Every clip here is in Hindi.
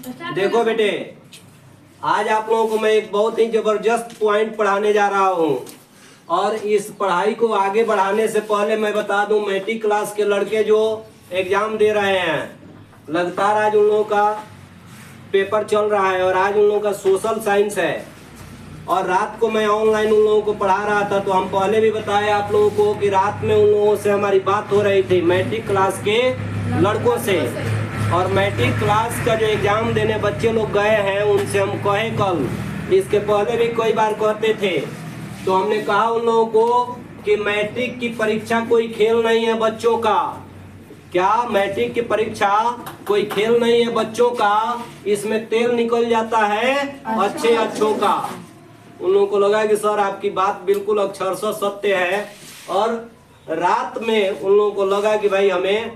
देखो बेटे, आज आप लोगों को मैं एक बहुत ही जबरदस्त पॉइंट पढ़ाने जा रहा हूँ। और इस पढ़ाई को आगे बढ़ाने से पहले मैं बता दूं, मैट्रिक क्लास के लड़के जो एग्जाम दे रहे हैं, लगातार आज उन लोगों का पेपर चल रहा है और आज उन लोगों का सोशल साइंस है। और रात को मैं ऑनलाइन उन लोगों को पढ़ा रहा था, तो हम पहले भी बताए आप लोगों को कि रात में उन लोगों से हमारी बात हो रही थी, मैट्रिक क्लास के लड़कों से। और मैट्रिक क्लास का जो एग्जाम देने बच्चे लोग गए हैं, उनसे हम कहे कल, इसके पहले भी कई बार कहते थे, तो हमने कहा उन लोगों को कि मैट्रिक की परीक्षा कोई खेल नहीं है बच्चों का। क्या मैट्रिक की परीक्षा कोई खेल नहीं है बच्चों का? इसमें तेल निकल जाता है अच्छे अच्छों का। उन लोगों को लगा कि सर आपकी बात बिल्कुल अक्षरशः सत्य है। और रात में उन लोगों को लगा कि भाई हमें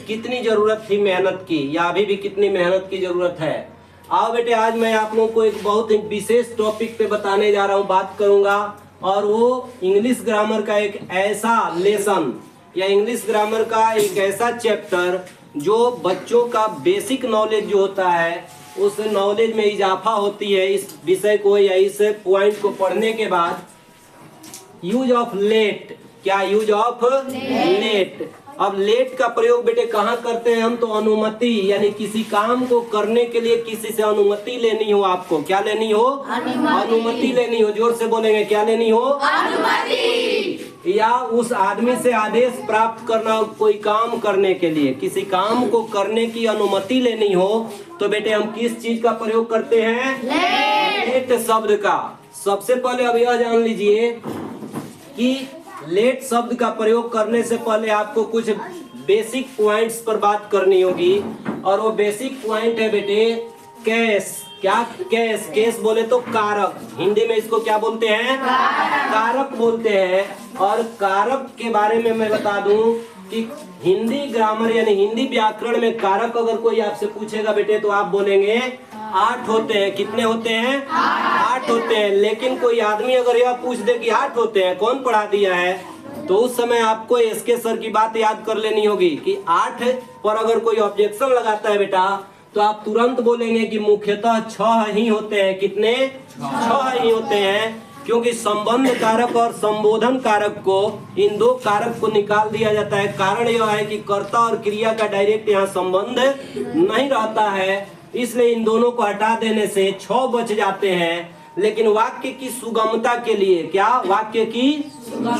कितनी जरूरत थी मेहनत की, या अभी भी कितनी मेहनत की जरूरत है। आओ बेटे, आज मैं आप लोगों को एक बहुत ही विशेष टॉपिक पे बताने जा रहा हूँ, बात करूंगा। और वो इंग्लिश ग्रामर का एक ऐसा लेसन या इंग्लिश ग्रामर का एक ऐसा चैप्टर जो बच्चों का बेसिक नॉलेज जो होता है, उस नॉलेज में इजाफा होती है इस विषय को या इस पॉइंट को पढ़ने के बाद। यूज ऑफ लेट, क्या यूज ऑफ लेट। अब लेट का प्रयोग बेटे कहाँ करते हैं हम? तो अनुमति, यानी किसी काम को करने के लिए किसी से अनुमति लेनी हो आपको। क्या लेनी हो? अनुमति लेनी हो। जोर से बोलेंगे, क्या लेनी हो? अनुमति। या उस आदमी से आदेश प्राप्त करना, कोई काम करने के लिए किसी काम को करने की अनुमति लेनी हो, तो बेटे हम किस चीज का प्रयोग करते हैं? लेट शब्द का। सबसे पहले अब यह जान लीजिए कि लेट शब्द का प्रयोग करने से पहले आपको कुछ बेसिक पॉइंट्स पर बात करनी होगी। और वो बेसिक पॉइंट है बेटे केस। क्या केस? केस बोले तो कारक, हिंदी में इसको क्या बोलते हैं? कारक बोलते हैं। और कारक के बारे में मैं बता दूं कि हिंदी ग्रामर यानी हिंदी व्याकरण में कारक अगर कोई आपसे पूछेगा बेटे, तो आप बोलेंगे 8 होते हैं। कितने होते हैं? 8 होते हैं। लेकिन कोई आदमी अगर यह पूछ दे कि 8 होते हैं, कौन पढ़ा दिया है, तो उस समय आपको एसके सर की बात याद कर लेनी होगी कि 8 पर अगर कोई ऑब्जेक्शन लगाता है बेटा, तो आप तुरंत बोलेंगे कि मुख्यतः 6 ही होते हैं। कितने? 6 ही होते हैं। क्योंकि संबंध कारक और संबोधन कारक को, इन दो कारक को निकाल दिया जाता है। कारण यह है कि कर्ता और क्रिया का डायरेक्ट यहाँ संबंध नहीं रहता है, इसलिए इन दोनों को हटा देने से 6 बच जाते हैं। लेकिन वाक्य की सुगमता के लिए, क्या? वाक्य की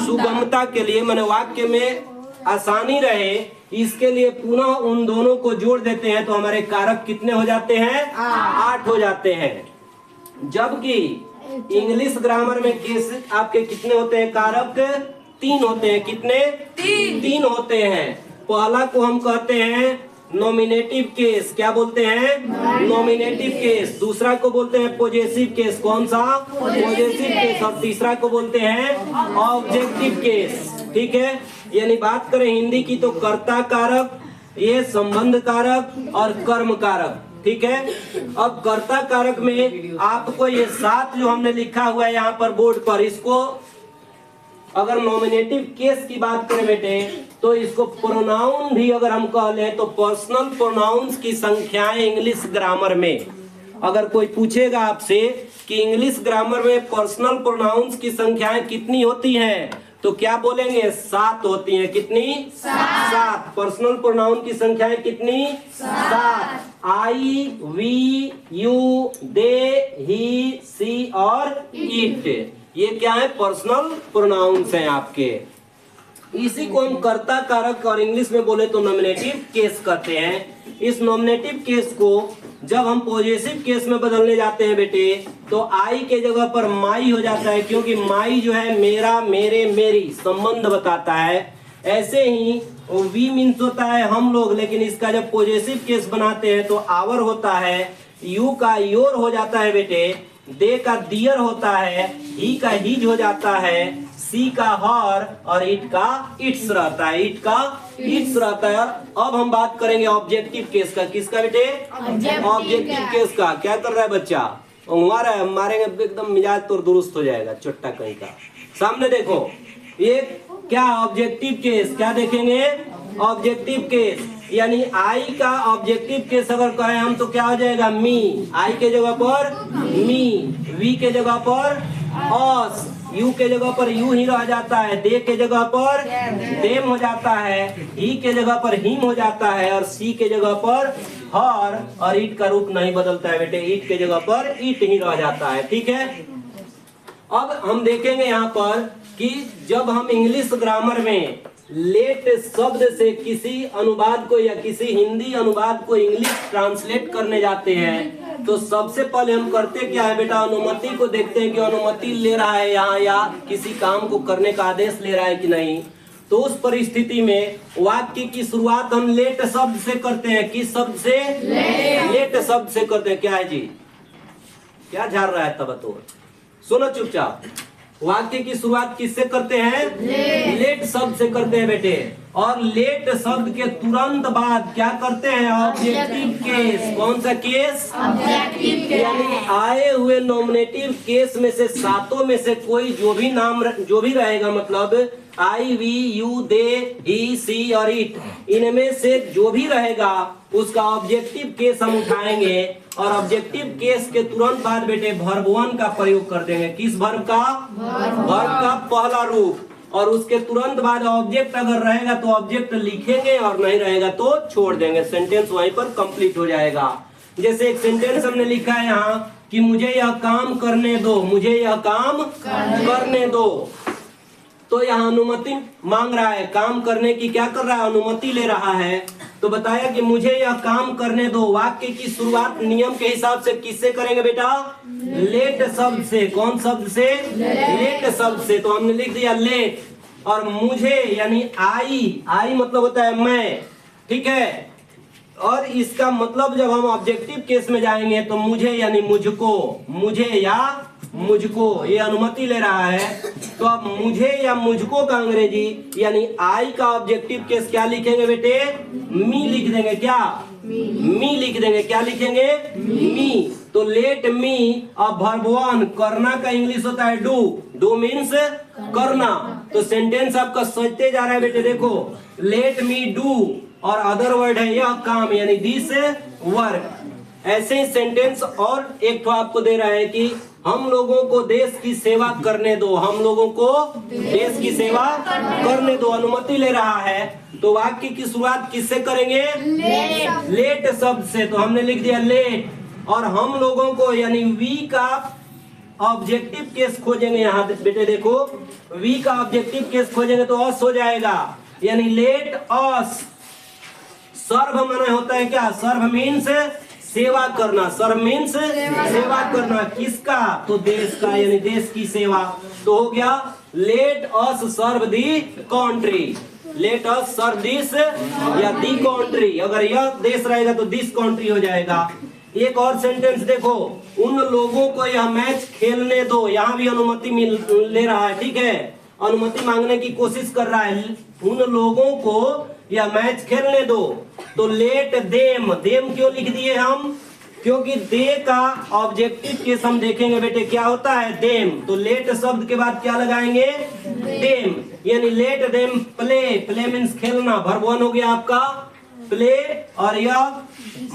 सुगमता के लिए, माने वाक्य में आसानी रहे, इसके लिए पुनः उन दोनों को जोड़ देते हैं, तो हमारे कारक कितने हो जाते हैं? 8 हो जाते हैं। जबकि इंग्लिश ग्रामर में केस आपके कितने होते हैं? कारक 3 होते हैं। कितने? 3 होते हैं। पहला को हम कहते हैं नॉमिनेटिव केस। क्या बोलते हैं? Nominative case. दूसरा को बोलते हैं पॉजेसिव केस। कौन सा? Possessive case. और तीसरा को बोलते हैं ऑब्जेक्टिव केस। ठीक है, यानी बात करें हिंदी की तो कर्ता कारक, ये संबंध कारक और कर्म कारक। ठीक है, अब कर्ता कारक में आपको ये 7 जो हमने लिखा हुआ है यहाँ पर बोर्ड पर, इसको अगर नॉमिनेटिव केस की बात करें बेटे, तो इसको प्रोनाउन भी अगर हम कह लें तो पर्सनल प्रोनाउंस की संख्याएं इंग्लिश ग्रामर में, अगर कोई पूछेगा आपसे कि इंग्लिश ग्रामर में पर्सनल प्रोनाउंस की संख्याएं कितनी होती हैं, तो क्या बोलेंगे? 7 होती हैं। कितनी? 7। पर्सनल प्रोनाउन की संख्याएं कितनी? 7। आई, वी, यू, दे, ही, सी और इट, ये क्या है? पर्सनल प्रोनाउंस हैं आपके। इसी को हम कर्ता कारक और इंग्लिश में बोले तो नॉमिनेटिव केस कहते हैं। इस नॉमिनेटिव केस को जब हम पॉजेसिव केस में बदलने जाते हैं बेटे, तो आई के जगह पर माई हो जाता है, क्योंकि माई जो है मेरा, मेरे, मेरी संबंध बताता है। ऐसे ही वी मीन्स होता है हम लोग, लेकिन इसका जब पॉजेसिव केस बनाते हैं तो आवर होता है। यू का योर हो जाता है बेटे। दे का दियर होता है। ही का हीज हो जाता है। सी का हर और इट का इट्स रहता है। इट का इट्स रहता है। अब हम बात करेंगे ऑब्जेक्टिव केस का। किसका बेटे? ऑब्जेक्टिव केस का। क्या कर रहा है बच्चा? हमारा है, मारेंगे एकदम मिजाज तो दुरुस्त हो जाएगा चुट्टा कहीं का। सामने देखो, ये क्या ऑब्जेक्टिव केस, क्या देखेंगे? ऑब्जेक्टिव केस, यानी आई का ऑब्जेक्टिव केस अगर कहें हम तो क्या हो जाएगा मी, आई के जगह पर मी, वी के जगह पर ऑस, यू के जगह पर यू ही रह जाता है, दे के जगह पर देम हो जाता है, ही के जगह पर हिम हो जाता है, और सी के जगह पर हर, और ईट का रूप नहीं बदलता है बेटे, ईट के जगह पर ईट ही रह जाता है। ठीक है, अब हम देखेंगे यहाँ पर कि जब हम इंग्लिश ग्रामर में लेट शब्द से किसी अनुवाद को या किसी हिंदी अनुवाद को इंग्लिश ट्रांसलेट करने जाते हैं तो सबसे पहले हम करते क्या है बेटा, अनुमति को देखते हैं कि अनुमति ले रहा है यहाँ या किसी काम को करने का आदेश ले रहा है कि नहीं। तो उस परिस्थिति में वाक्य की शुरुआत हम लेट शब्द से करते हैं। किस शब्द से? लेट शब्द से करते हैं। क्या है जी, क्या झाड़ रहा है तब तो सुनो चुपचाप। वाक्य की शुरुआत किससे करते हैं? लेट शब्द से करते हैं बेटे, और लेट शब्द के तुरंत बाद क्या करते हैं? Objective case. कौन सा केस? Objective case. यानी आए हुए नॉमिनेटिव केस में से सातों में से कोई जो भी नाम जो भी रहेगा, मतलब आई, वी, यू, दे, ही, सी और इट, इनमें से जो भी रहेगा उसका ऑब्जेक्टिव केस हम उठाएंगे, और ऑब्जेक्टिव केस के तुरंत बाद बेटे वर्ब वन का प्रयोग कर देंगे। किस वर्ब का? वर्ब का पहला रूप। और उसके तुरंत बाद ऑब्जेक्ट अगर रहेगा तो ऑब्जेक्ट लिखेंगे, और नहीं रहेगा तो छोड़ देंगे। सेंटेंस वहीं पर कंप्लीट हो जाएगा। जैसे एक सेंटेंस हमने लिखा है यहाँ कि मुझे यह काम करने दो, मुझे यह काम करने दो, तो यहाँ अनुमति मांग रहा है, काम करने की क्या कर रहा है? अनुमति ले रहा है। तो बताया कि मुझे यह काम करने दो। वाक्य की शुरुआत नियम के हिसाब से किससे करेंगे बेटा? लेट शब्द से। कौन शब्द से? लेट शब्द से। तो हमने लिख दिया लेट, और मुझे यानी आई, आई मतलब होता है मैं, ठीक है। और इसका मतलब जब हम ऑब्जेक्टिव केस में जाएंगे तो मुझे यानी मुझको, मुझे या मुझको, ये अनुमति ले रहा है। तो अब मुझे या मुझको का अंग्रेजी यानी आई का ऑब्जेक्टिव केस क्या लिखेंगे बेटे? मी लिख देंगे। क्या? मी लिख देंगे। क्या लिखेंगे? मी। तो लेट मी। अब वर्ब वन, करना का इंग्लिश होता है डू। डू मीन्स करना। तो सेंटेंस आपका सजते जा रहा है बेटे। देखो, लेट मी डू, और अदर वर्ड है यह काम, यानी दिस वर्क। ऐसे ही सेंटेंस और एक तो आपको दे रहा है कि हम लोगों को देश की सेवा करने दो, हम लोगों को देश की सेवा करने दो, अनुमति ले रहा है। तो वाक्य की शुरुआत किससे करेंगे? लेट शब्द से। तो हमने लिख दिया लेट, और हम लोगों को यानी वी का ऑब्जेक्टिव केस खोजेंगे। यहाँ बेटे देखो, वी का ऑब्जेक्टिव केस खोजेंगे तो अस हो जाएगा, यानी लेट अस। सर्व माने होता है क्या? सर्व मीन्स सेवा करना। सर्व मीन्स सेवा करना। किसका? तो देश का, यानी देश की सेवा। तो हो गया let us serve the country. Let us serve this या दी कंट्री। अगर यह देश रहेगा तो दिस कंट्री हो जाएगा। एक और सेंटेंस देखो, उन लोगों को यह मैच खेलने दो। यहाँ भी अनुमति ले रहा है, ठीक है, अनुमति मांगने की कोशिश कर रहा है। उन लोगों को या मैच खेलने दो। तो लेट देम। देम क्यों लिख दिए हम? क्योंकि दे का ऑब्जेक्टिव केस हम देखेंगे बेटे क्या होता है? देम। तो लेट शब्द के बाद क्या लगाएंगे? देम, यानी let them play. Play means खेलना। वर्ब वन हो गया आपका प्ले, और यह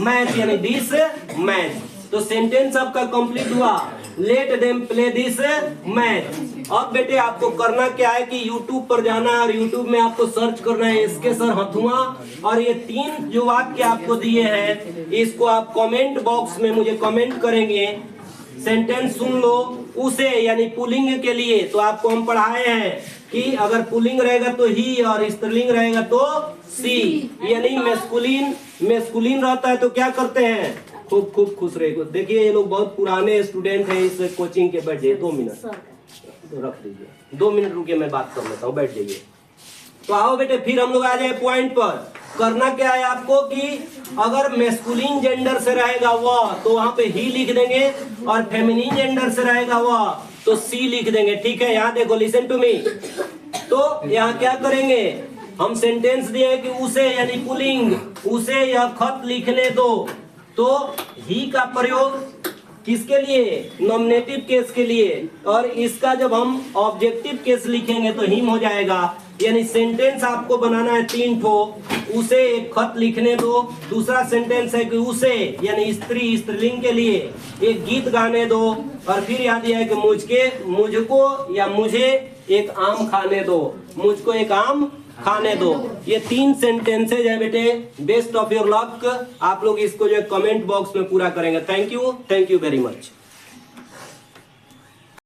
मैच यानी दिस मैच। तो सेंटेंस आपका कंप्लीट हुआ, let them play this match. अब बेटे आपको करना क्या है कि YouTube पर जाना है, और YouTube में आपको सर्च करना है इसके सर हथुआ, और ये तीन जो वाक्य आपको दिए हैं इसको आप कमेंट बॉक्स में मुझे कमेंट करेंगे। सेंटेंस सुन लो। उसे यानी पुल्लिंग के लिए तो आपको हम पढ़ाए हैं कि अगर पुल्लिंग रहेगा तो ही, और स्त्रीलिंग रहेगा तो सी, यानी मेस्कुलिन रहता है तो क्या करते हैं? खूब खूब खुश रहे। देखिए ये लोग बहुत पुराने स्टूडेंट हैं इस कोचिंग के। बैठ जाइए 2 मिनट, तो रख दीजिए 2 मिनट रुके, मैं बात कर लेता हूँ, बैठ जाइए। तो आओ बेटे फिर हम लोग आ जाए पॉइंट पर। करना क्या है आपको कि अगर मेस्कुलिन जेंडर से रहेगा वह तो वहां पे ही लिख देंगे, और फेमिनिन जेंडर से रहेगा वह तो सी लिख देंगे। ठीक है, यहाँ देखो, लिसन टू मी। तो यहाँ क्या करेंगे हम? सेंटेंस दिए है कि उसे यानी पुल्लिंग, उसे यह खत लिखने दो। तो ही का प्रयोग किसके लिए? नॉमिनेटिव केस के लिए। और इसका जब हम ऑब्जेक्टिव केस लिखेंगे तो हिम हो जाएगा। यानी सेंटेंस आपको बनाना है 3 ठो। उसे एक खत लिखने दो। दूसरा सेंटेंस है कि उसे यानी स्त्री, स्त्रीलिंग के लिए एक गीत गाने दो। और फिर याद है कि मुझको या मुझे एक आम खाने दो। मुझको एक आम खाने दो। ये 3 सेंटेंसेज है बेटे। Best of your luck. आप लोग इसको जो कमेंट बॉक्स में पूरा करेंगे। Thank you very much.